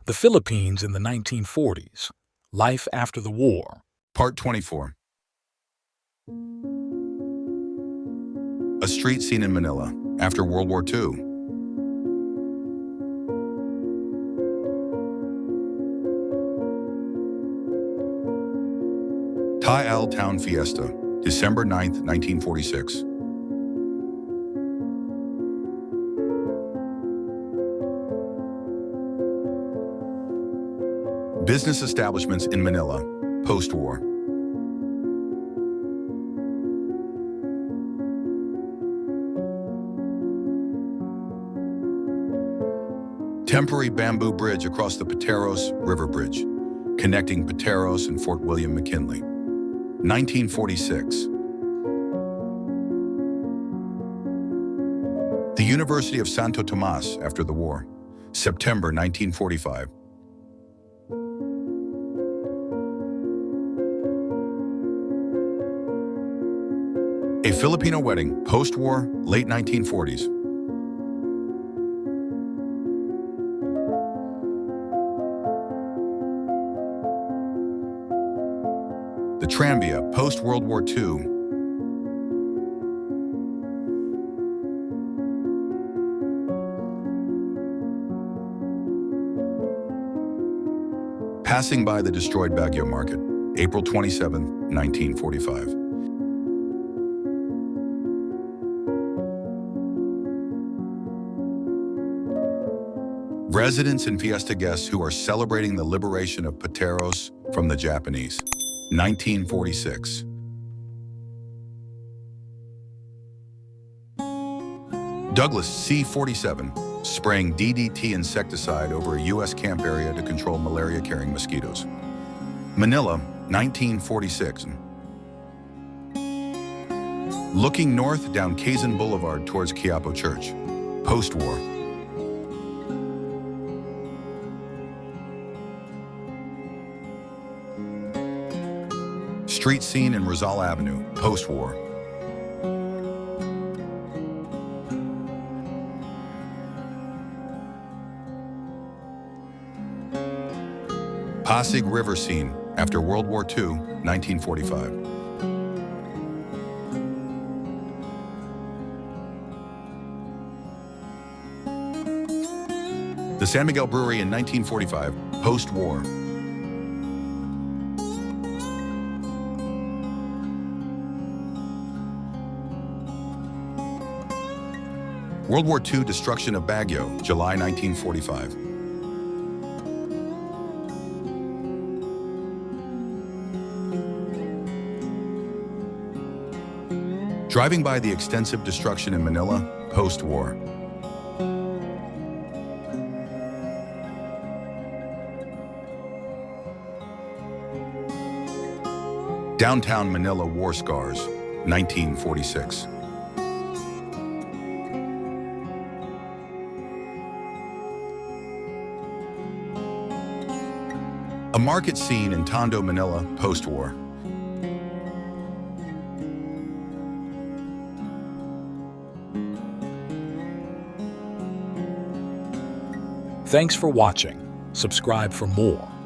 The Philippines in the 1940s. Life after the war. Part 24. A street scene in Manila after World War II. Thai Al Town Fiesta, December 9th, 1946. Business establishments in Manila, post-war. Temporary bamboo bridge across the Pateros River Bridge, connecting Pateros and Fort William McKinley. 1946. The University of Santo Tomas after the war, September 1945. A Filipino wedding, post-war, late 1940s. The Tranvia, post-World War II. Passing by the destroyed Baguio Market, April 27, 1945. Residents and fiesta guests who are celebrating the liberation of Pateros from the Japanese. 1946. Douglas C-47 spraying DDT insecticide over a U.S. camp area to control malaria-carrying mosquitoes. Manila, 1946. Looking north down Quezon Boulevard towards Quiapo Church, post-war. Street scene in Rizal Avenue, post-war. Pasig River scene after World War II, 1945. The San Miguel Brewery in 1945, post-war. World War II destruction of Baguio, July 1945. Driving by the extensive destruction in Manila, post-war. Downtown Manila war scars, 1946. A market scene in Tondo, Manila, post-war. Thanks for watching. Subscribe for more.